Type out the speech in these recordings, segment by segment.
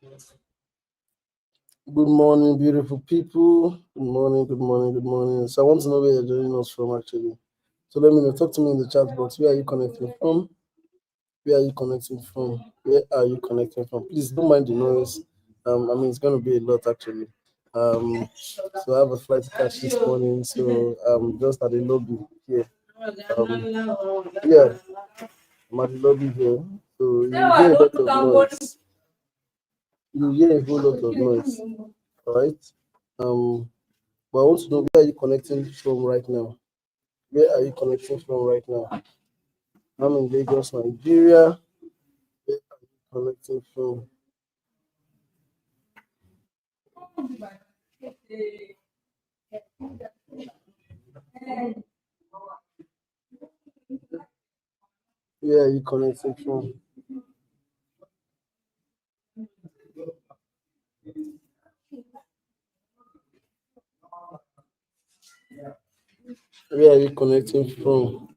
Good morning, beautiful people. Good morning, good morning, good morning. So I want to know where you're joining us from actually. So let me know. Talk to me in the chat box. Where are you connecting from? Where are you connecting from? Where are you connecting from? Please don't mind the noise. It's gonna be a lot actually. So I have a flight to catch this morning, so just at the lobby here. Yeah, I'm at the lobby here. So you hear a lot of noise. You hear a whole lot of noise. Alright. But I want to know where are you connecting from right now? Where are you connecting from right now? I'm in Lagos, Nigeria. Where are you connecting from? Where are you connecting from? Where are you connecting from?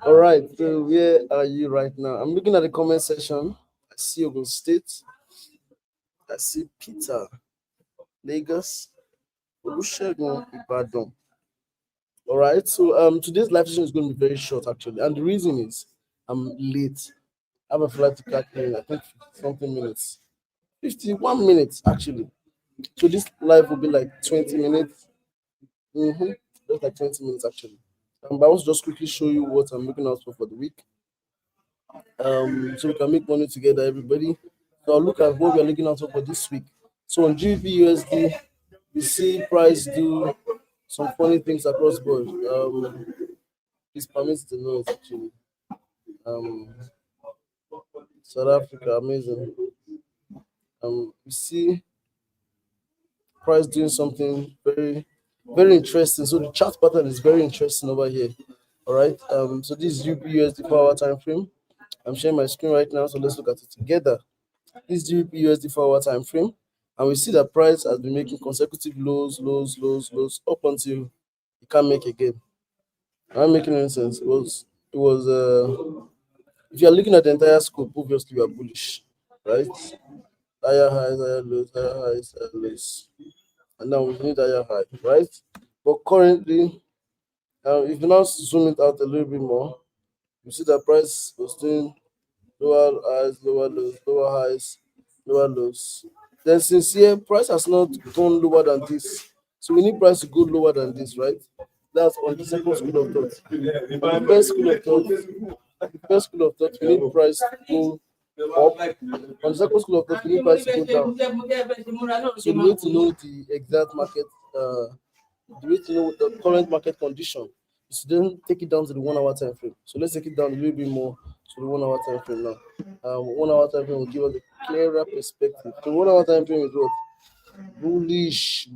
All right, so where are you right now? I'm looking at the comment section. I see Ogun State. I see Peter, Lagos, Olusegun, Ibadan. All right, so today's live session is going to be very short actually, and the reason is I'm late. I have a flight to catch in I think something minutes, 51 minutes actually. So this live will be like 20 minutes. Just like 20 minutes actually. But I want to just quickly show you what I'm looking out for the week. So we can make money together, everybody. So I'll look at what we are looking out for this week. So on GBP USD, we see price do some funny things across board. This permits the noise actually. Um, South Africa, amazing. We see price doing something very, very interesting. So the chart pattern is very interesting over here. All right. So this is USD 4-hour time frame. I'm sharing my screen right now, so let's look at it together. This is USD 4-hour time frame, and we see that price has been making consecutive lows up until it can't make again. Am I making any sense? If you're looking at the entire scope, obviously you are bullish, right? Higher highs, higher lows, and now we need higher high, right? But currently, if you now zoom it out a little bit more, you see that price was doing lower highs, lower lows, lower highs, lower lows. Then since here, price has not gone lower than this. So we need price to go lower than this, right? That's on the second school of thought. On the first school of thought, we need price to go up. On the second school of thought, we need price to go down. So we need to know the exact market, the way to know the current market condition is to then take it down to the 1 hour time frame. So let's take it down a little bit more to the 1 hour time frame now. 1 hour time frame will give us a clearer perspective. The 1 hour time frame is what? Bullish,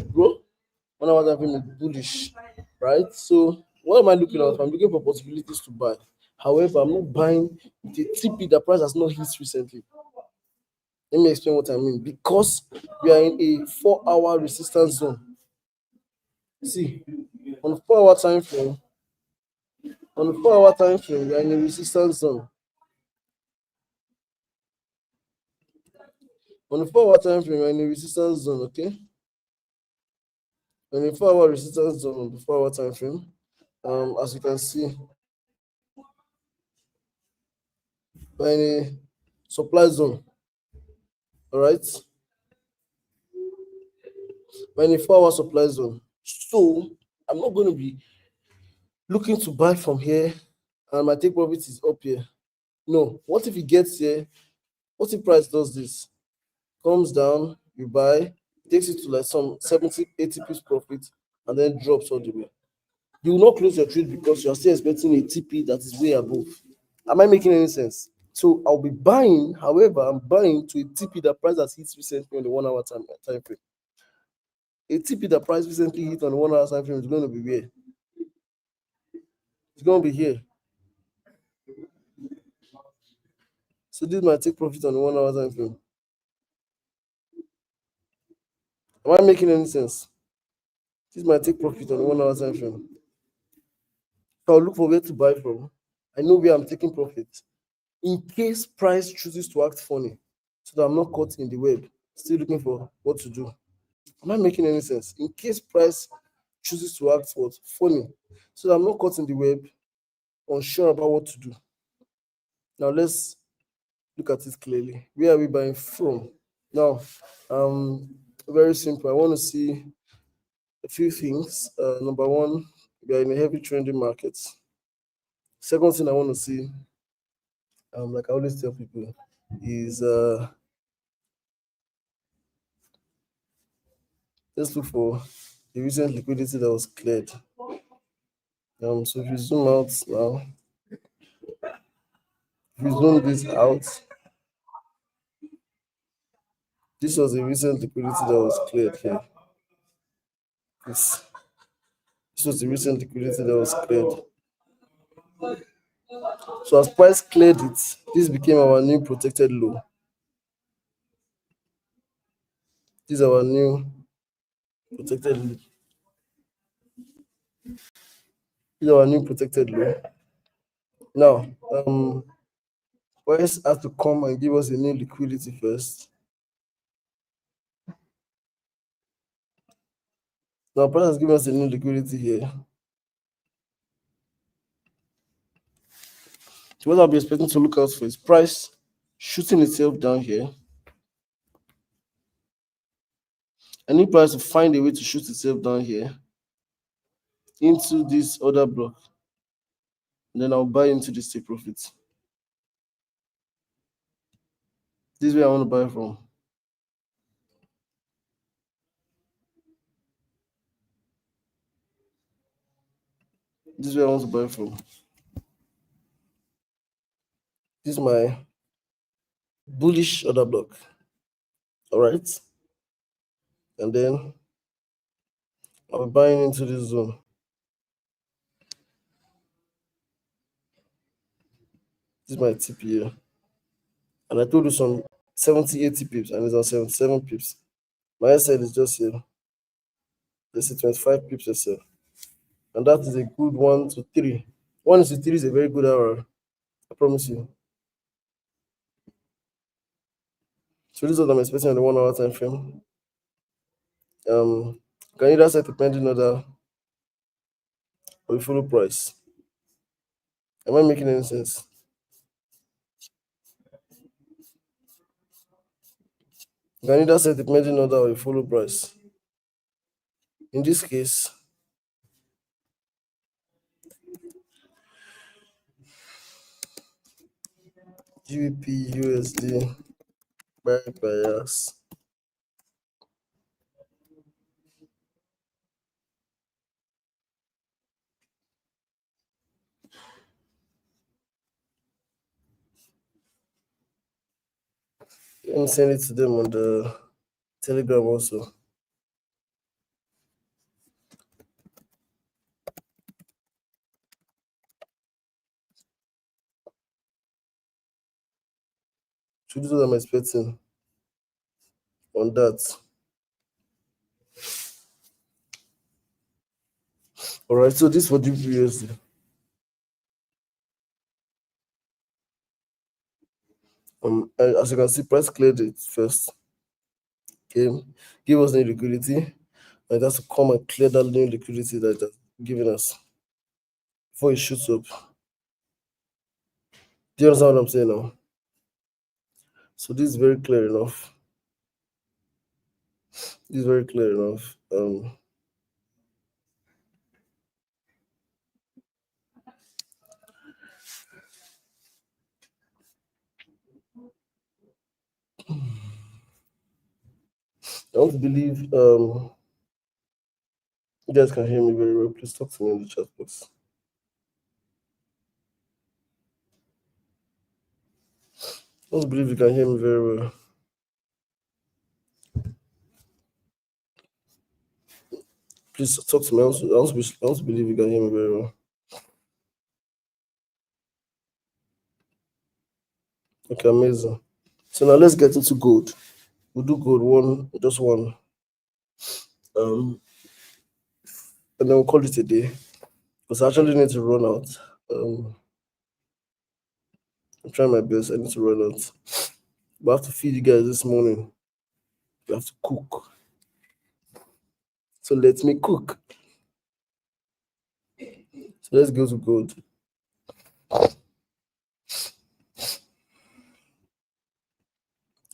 bro. 1 hour time frame is bullish, right? So what am I looking at? I'm looking for possibilities to buy. However, I'm not buying with a TP that price has not hit recently. Let me explain what I mean. Because we are in a 4 hour resistance zone. See, on the 4 hour time frame, we are in a resistance zone. On the 4 hour time frame, we are in a resistance zone, okay? In a 4 hour resistance zone on the 4 hour time frame, as you can see, we're in a supply zone. All right, we're in a 4 hour supply zone. So I'm not going to be looking to buy from here, and my take profit is up here. No, what if it gets here? What if price does this? Comes down, you buy, takes it to like some 70, 80 pips profit, and then drops all the way. You will not close your trade because you are still expecting a TP that is way above. Am I making any sense? So I'll be buying, however, I'm buying to a TP that price has hit recently on the 1 hour time frame. A TP that price recently hit on the 1 hour time frame is going to be where? It's gonna be here. So this might take profit on the 1 hour time frame. Am I making any sense? This might take profit on the 1 hour time frame. So I'll look for where to buy from. I know where I'm taking profit. In case price chooses to act funny, so that I'm not caught in the web, still looking for what to do. Am I making any sense? In case price chooses to act what funny, so that I'm not caught in the web, unsure about what to do. Now let's look at it clearly. Where are we buying from? Now, very simple. I want to see a few things. Number one, we are in a heavy trending market. Second thing I want to see, like I always tell people, is let's look for the recent liquidity that was cleared. So if you zoom out now, if you zoom this out, this was the recent liquidity that was cleared here. This, this was the recent liquidity that was cleared. So as price cleared it, this became our new protected low. This is our new protected. This is our new protected low. Now, price has to come and give us a new liquidity first. Now, price has given us a new liquidity here. So what I'll be expecting to look out for is price shooting itself down here. I need price to find a way to shoot itself down here into this other block. And then I'll buy into this take profit. This is where I want to buy from. This is where I want to buy from. This is my bullish order block. All right. And then I'll be buying into this zone. This is my tip here. And I told you some 70, 80 pips, and it's on 77 pips. My SL is just here. Let's say 25 pips SL. And that is a good 1 to 3. 1 to 3 is a very good hour. I promise you. So this is what I'm expecting on the 1 hour time frame. Can either set a pending order or a follow price. Am I making any sense? You can either set a pending order or a follow price. In this case, GBP USD buy bias. Let me send it to them on the Telegram also. So this is what I'm expecting on that. All right, so this for GBP USD. As you can see, price cleared it first. Okay, give us new liquidity, and it has to come and clear that new liquidity that it has given us before it shoots up. Do you understand what I'm saying now? So this is very clear enough. This is very clear enough. I want to believe you guys can hear me very well. Please talk to me in the chat box. I want to believe you can hear me very well. Please talk to me. I want to believe you can hear me very well. Okay, amazing. So now let's get into gold. We'll do gold just one. And then we'll call it a day. Because I actually need to run out. I'm trying my best. I need to run out. We have to feed you guys this morning. We have to cook. So let me cook. So let's go to gold.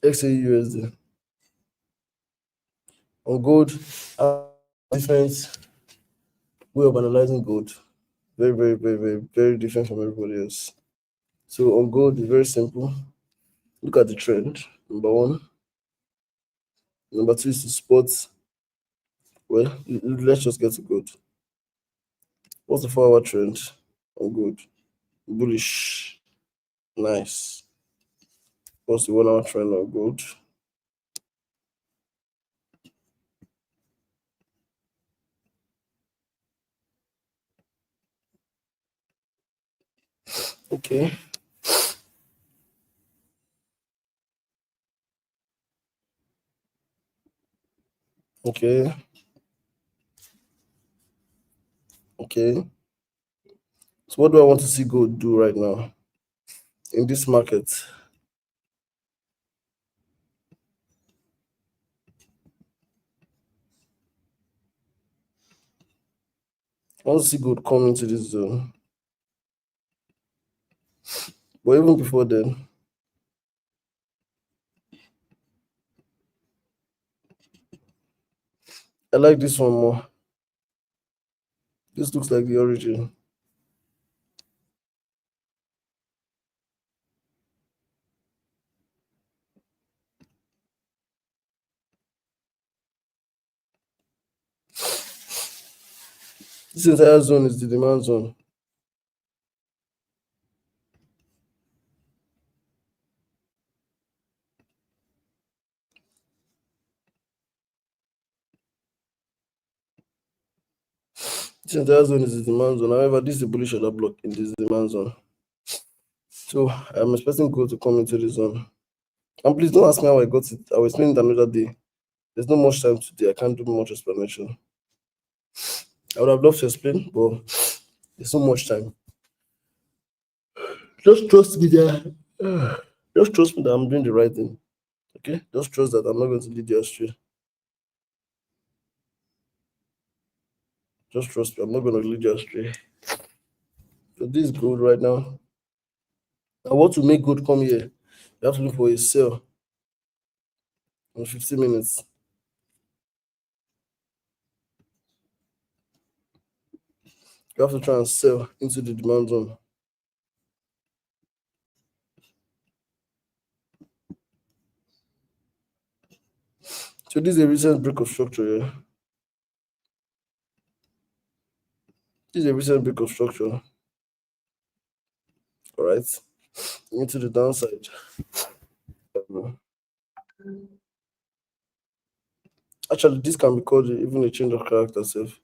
XAUSD. On gold, I have a different way of analyzing gold. Very, very, very, very, very different from everybody else. So on gold, it's very simple. Look at the trend. Number one. Number two is to spot. Well, let's just get to gold. What's the 4-hour trend on gold? Bullish. Nice. What's the 1-hour trend on gold? Okay. Okay. Okay. So what do I want to see gold do right now in this market? I want to see gold come into this zone. But even before then, I like this one more. This looks like the origin. This entire zone is the demand zone. This entire zone is the demand zone. However, this is a bullish order block in this demand zone. So I'm expecting gold to come into the zone. And please don't ask me how I got it. I will explain it another day. There's not much time today. I can't do much explanation. I would have loved to explain, but there's not much time. Just trust me that. Just trust me that I'm doing the right thing. Okay? Just trust that I'm not going to lead you astray. Just trust me, I'm not going to lead you astray. So this is gold right now. I want to make gold come here. You have to look for a sell in 15 minutes. You have to try and sell into the demand zone. So this is a recent break of structure, yeah. This is a recent break of structure. All right. Into the downside. Um, Actually, this can be called even a change of character self.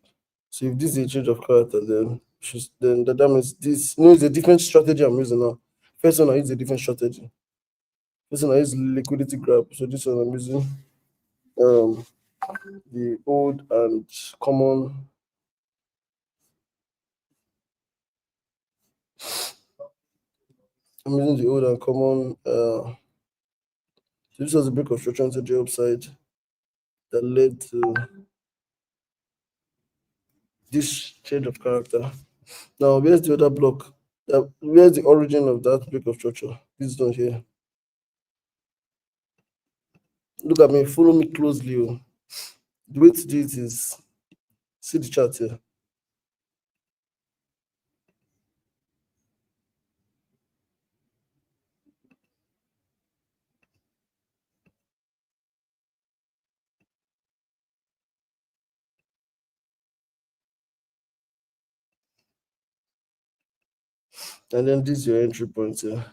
So if this is a change of character, then that means this no, it's a different strategy I'm using now. First one I use a different strategy. First one I use liquidity grab. So this one I'm using um the old and common. I'm using the old and common. So this was a break of structure to the upside that led to this change of character. Now, where's the other block? Where's the origin of that break of structure? This one here. Look at me, follow me closely. Oh. The way to do it is see the chart here. And then this is your entry point here.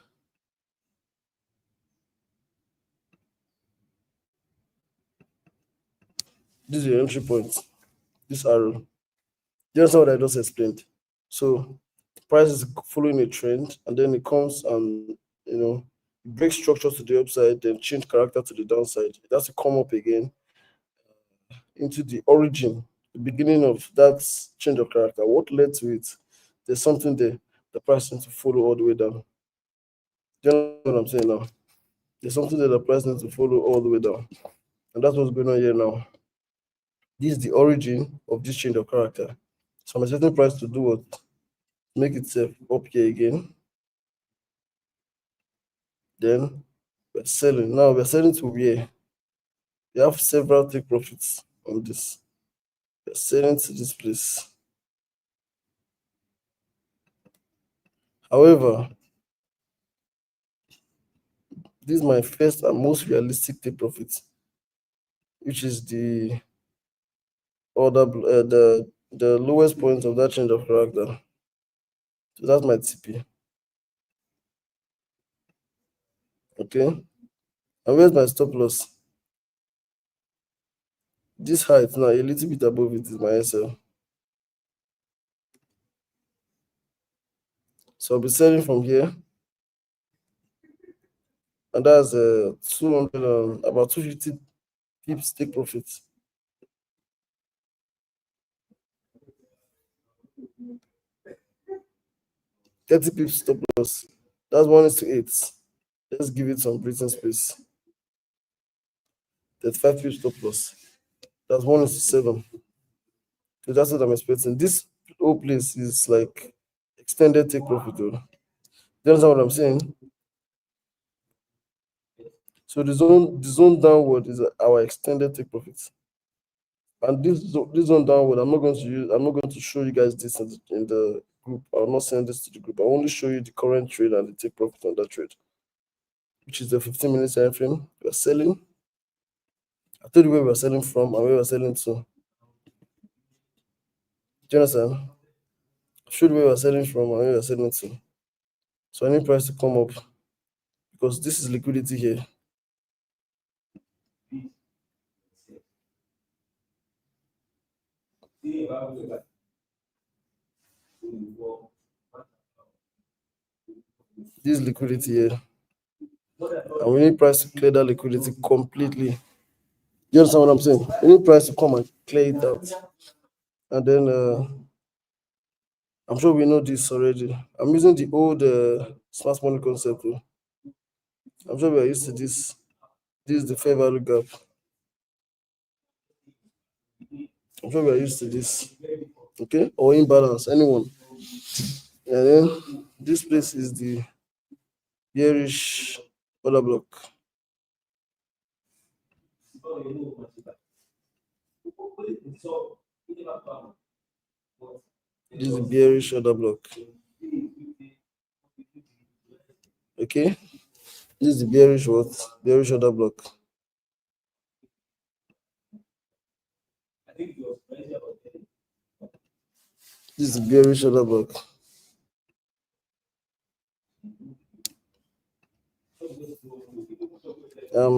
This is your entry point. This arrow. You understand what I just explained? So price is following a trend and then it comes and you know break structure to the upside, then change character to the downside. It has to come up again into the origin, the beginning of that change of character. What led to it? There's something there. The price needs to follow all the way down. Do you know what I'm saying now? There's something that the price needs to follow all the way down. And that's what's going on here now. This is the origin of this change of character. So I'm expecting price to do what? Make itself up here again. Then we're selling. Now we're selling to where? We have several take profits on this. We're selling to this place. However, this is my first and most realistic take profit, which is the the lowest point of that change of character. So that's my TP. Okay. And where's my stop loss? This height now, a little bit above it is my SL. So I'll be selling from here. And that's 200, about 250 pips take profit. 30 pips stop loss. That's 1:8. Let's give it some breathing space. 35 pips stop loss. That's 1:7. So that's what I'm expecting. This whole place is like extended take profit. Though. Do you understand what I'm saying? So the zone downward is our extended take profit. And this zone downward, I'm not going to show you guys this in the group. I'll not send this to the group. I'll only show you the current trade and the take profit on that trade, which is the 15-minute time frame. We're selling. I told you where we're selling from and where we're selling to. Do you understand? I showed you where we're selling from and where we're selling to. So I need price to come up because this is liquidity here. This liquidity here. And we need price to clear that liquidity completely. You understand what I'm saying? We need price to come and clear it out. And then I'm sure we know this already. I'm using the old smart money concept. Too. I'm sure we are used to this. This is the fair value gap. I'm sure we are used to this. Okay? Or imbalance, anyone. And then this place is the bearish order block. This is the bearish order block. Okay? This is the bearish what? Bearish order block. This is the bearish order block.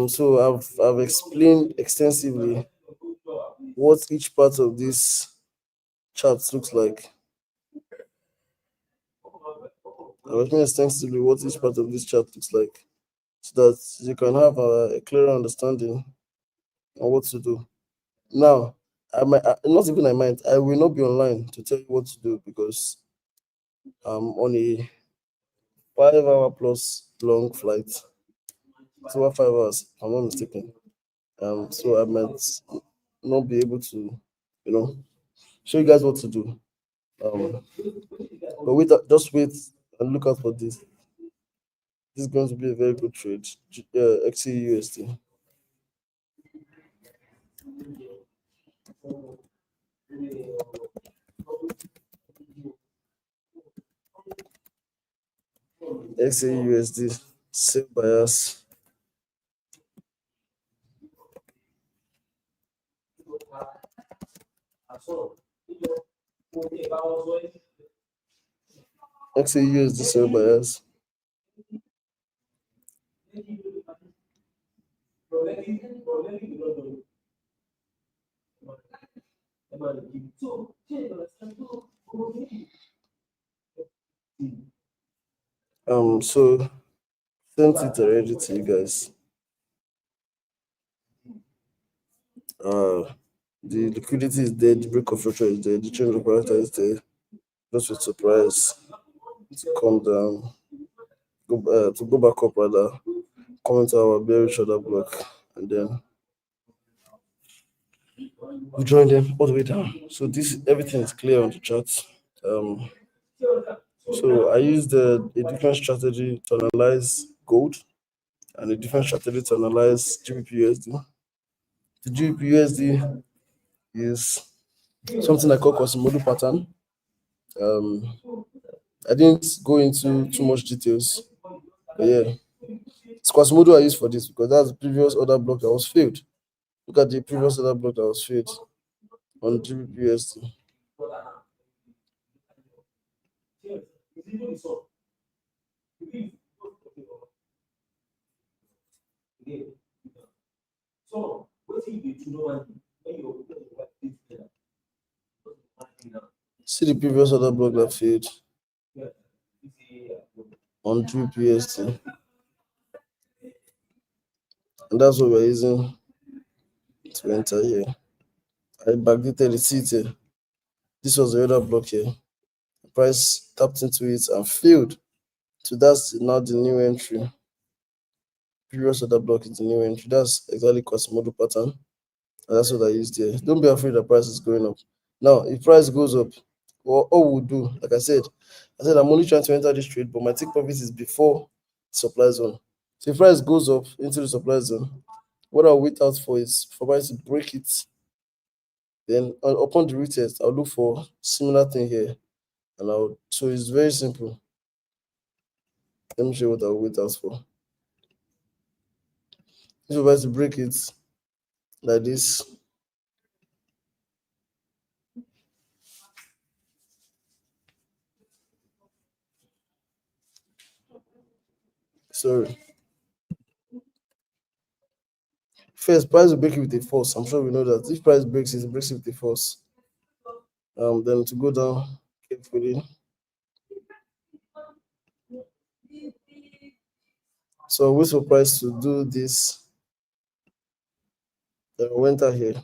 So I've explained extensively what each part of this chart looks like. I've explained extensively what each part of this chart looks like, so that you can have a clearer understanding on what to do. Now, not even I might, I will not be online to tell you what to do because I'm on a 5 hour plus long flight. It's over 5 hours, if I'm not mistaken. So I might not be able to, show you guys what to do. But wait, just wait and look out for this. This is going to be a very good trade. XAUSD. XAUSD. Sell bias. XAUSD sell bias. So sent it already to you guys. Uh, the liquidity is there, the break of structure is there, the change of parameter is there. Just with surprise to come down, to go back up rather, come into our bearish order block, and then we join them all the way down. So this everything is clear on the chart. Um, so I used a different strategy to analyze gold and a different strategy to analyze GBP USD. The GBP USD is something I call Quasimodo pattern. Um, I didn't go into too much details, but yeah, it's Quasimodo I use for this because that's the previous order block that was filled. Look at the previous order block that was filled on GBP USD. See the previous order block that filled on GBP USD, and that's what we're using to enter here. I backdated the seat here. This was the order block here. The price tapped into it and failed. So that's now the new entry. Previous order block is the new entry. That's exactly Quasimodo pattern. And that's what I used here. Don't be afraid the price is going up. Now, if price goes up, all we'll do, like I said I'm only trying to enter this trade, but my take profit is before supply zone. So if price goes up into the supply zone, what I'll wait out for is for price to break it. Then upon the retest, I'll look for similar thing here. And so it's very simple. Let me show you what I'll wait out for. If price to break it like this, sorry. First, price will break it with a force. I'm sure we know that. If price breaks it, it breaks it with a force. Then to go down carefully. So I wait for price to do this. Then I went out here.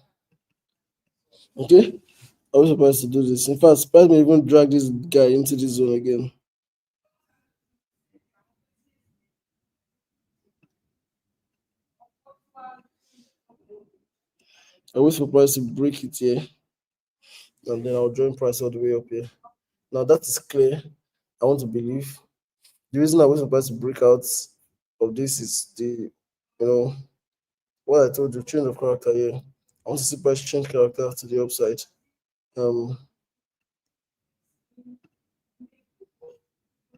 Okay? I wait for price to do this. In fact, price may even drag this guy into this zone again. I wait for price to break it here. And then I'll join price all the way up here. Now that is clear. I want to believe. The reason I wait for price to break out of this is what I told you, change of character here. I want to see price change character to the upside. I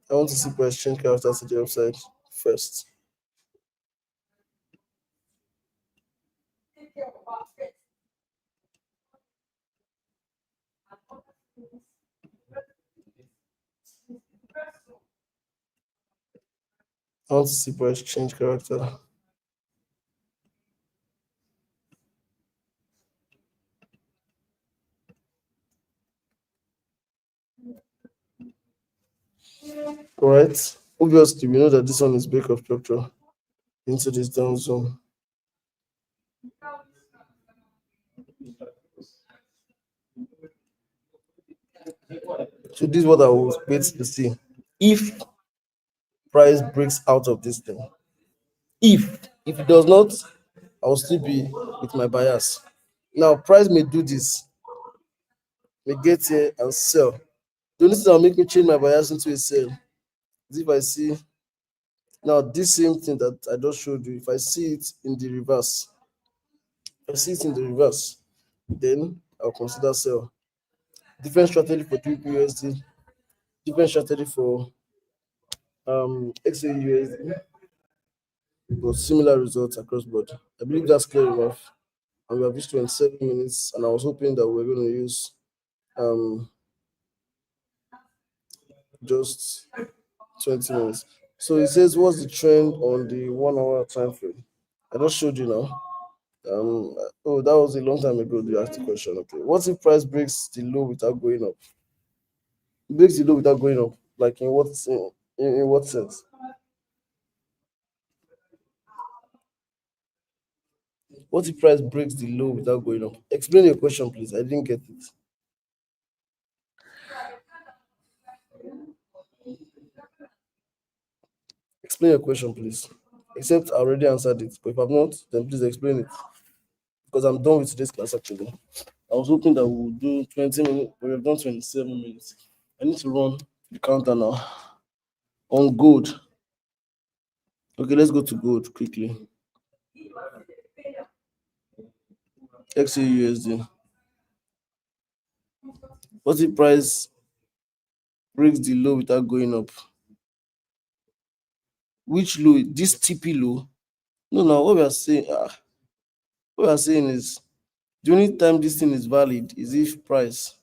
want to see price change character to the upside first. I want to see price change character. All right. Obviously, we know that this one is break of structure into this down zone. So this is what I will wait to see. If price breaks out of this thing, if it does not, I will still be with my bias. Now, price may do this, may get here and sell. The only thing that will make me change my bias into a sell is if I see now this same thing that I just showed you. If I see it in the reverse, then I'll consider sell. Different strategy for GBP different strategy for XAUSD, but similar results across board. I believe that's clear enough. And we have reached 27 minutes, and I was hoping that we are going to use um just 20 minutes. So it says, what's the trend on the 1 hour time frame? I just showed you now. Oh, that was a long time ago. You asked the question. Okay, what if price breaks the low without going up? Breaks the low without going up. Like in what sense? What if price breaks the low without going up? Explain your question, please. I didn't get it. Explain your question, please. Except I already answered it, but if I've not, then please explain it. Because I'm done with today's class actually. I was hoping that we would do 20 minutes, but we've done 27 minutes. I need to run the counter now. On gold. Okay, let's go to gold quickly. XAUSD. What's the price breaks the low without going up? Which low? This TP low? No, no. What we are saying is the only time this thing is valid is if price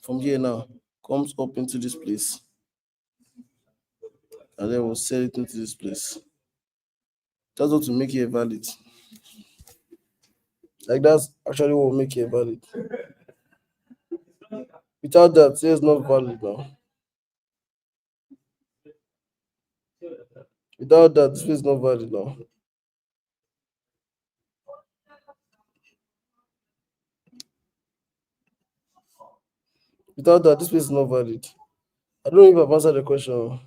from here now comes up into this place, and then we'll sell it into this place. That's what will make it valid. Like that's actually what will make it valid. Without that, it's not valid now. Without that, this is not valid now. Without that, this place is not valid. I don't know if I've answered the question.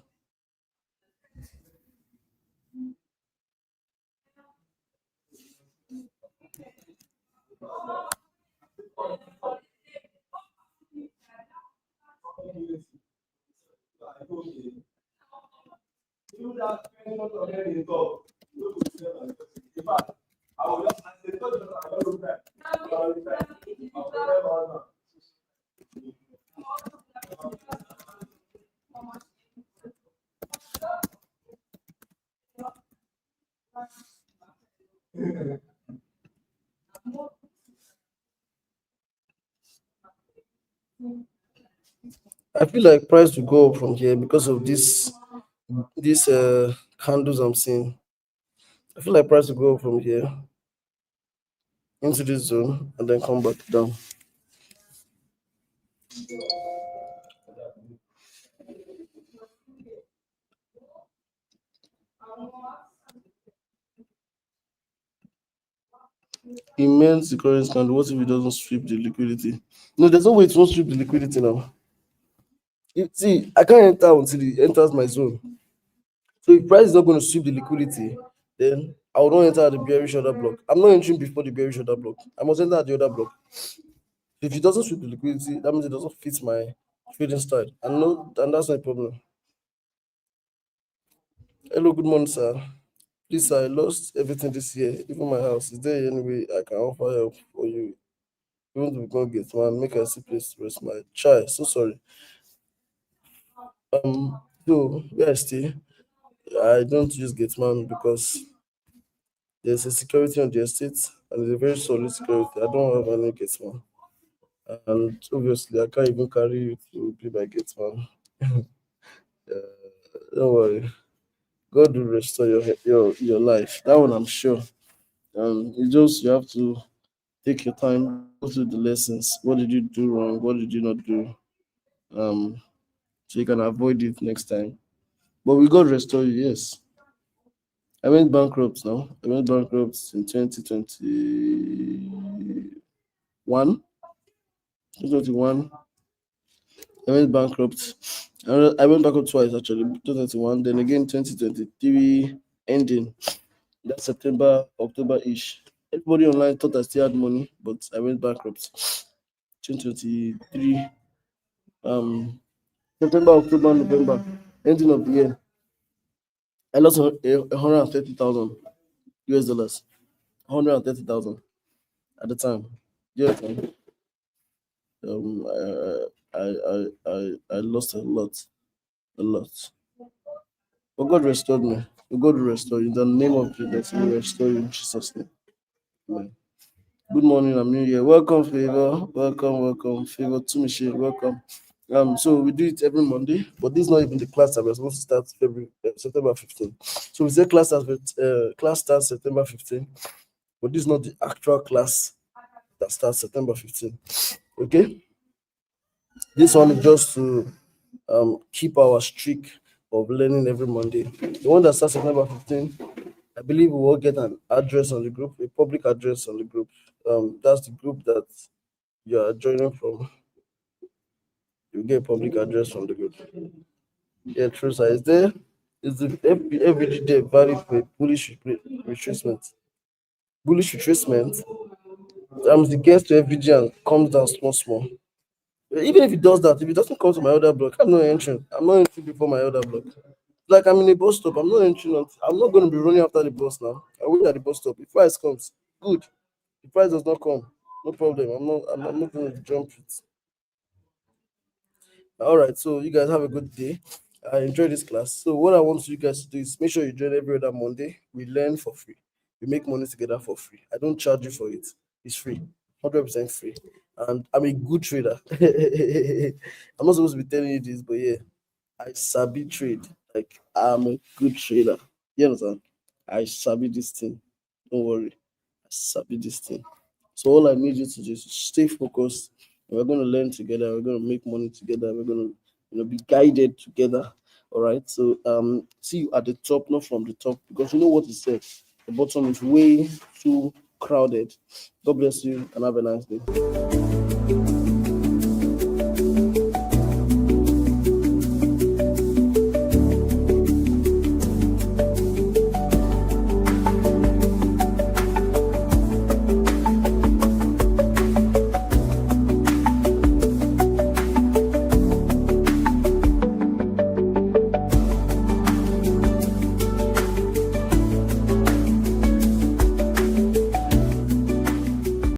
I feel like price will go up from here because of these candles I'm seeing. I feel like price will go up from here into this zone and then come back down. Immense current candle. What if it doesn't sweep the liquidity? No, there's no way it won't sweep the liquidity now. See, I can't enter until it enters my zone. So if price is not going to sweep the liquidity, then I will not enter at the bearish order block. I'm not entering before the bearish order block. I must enter at the other block. If it doesn't sweep the liquidity, that means it doesn't fit my trading style. And no, and that's my problem. Hello, good morning, sir. Please, sir, I lost everything this year, even my house. Is there any way I can offer help for you? Even to become gate man, make I see place to rest my child. So sorry. So where I stay, I don't use gate man because there's a security on the estate and it's a very solid security. I don't have any gate man. And obviously I can't even carry you to be my gate man. Don't worry. God will restore your life. That one I'm sure. You have to take your time, go through the lessons. What did you do wrong? What did you not do? Um, so you can avoid it next time. But we God restore you, yes. I went bankrupt now. I went bankrupt in 2021. 2021. I went bankrupt. I went bankrupt twice actually. 2021, then again 2023 ending. That September, October-ish. Everybody online thought I still had money, but I went bankrupt. 2023, September, October, November, ending of the year. I lost 130,000 US dollars. 130,000 at the time. Yeah, um, I lost a lot, a lot. But God restored me. God will restore you. In the name of Jesus, He will restore you in Jesus' name. Amen. Good morning, I'm new here. Welcome, Favor. Welcome, Favor Tumishi. Welcome. So we do it every Monday, but this is not even the class that we're supposed to start September 15th. So we say class starts September 15th, but this is not the actual class that starts September 15th. Okay, this one is just to keep our streak of learning every Monday. The one that starts September 15th I believe we will get an address on the group, a public address on the group. That's the group that you are joining from. You get a public address from the group. Yeah, true sir. Is there is the every day valid for a bullish retracement? Bullish retracement. The gets to FVG and comes down small small. Even if it does that, if it doesn't come to my order block, I'm not entering. I'm not entering before my order block. Like I'm in a bus stop, I'm not entering. I'm not going to be running after the bus now. I wait at the bus stop. If price comes, good. If price does not come, no problem. I'm not going to jump it. All right, so you guys have a good day. I enjoy this class. So what I want you guys to do is make sure you join every other Monday. We learn for free. We make money together for free. I don't charge you for it. It's free, 100% free. And I'm a good trader. I'm not supposed to be telling you this, but yeah, I sabi trade. Like I'm a good trader. You understand? I sabi this thing. Don't worry. I sabi this thing. So all I need you to do is stay focused. We're going to learn together. We're going to make money together. We're going to, be guided together. All right. So see you at the top, not from the top, because you know what it says. The bottom is way too crowded. God bless you and have a nice day.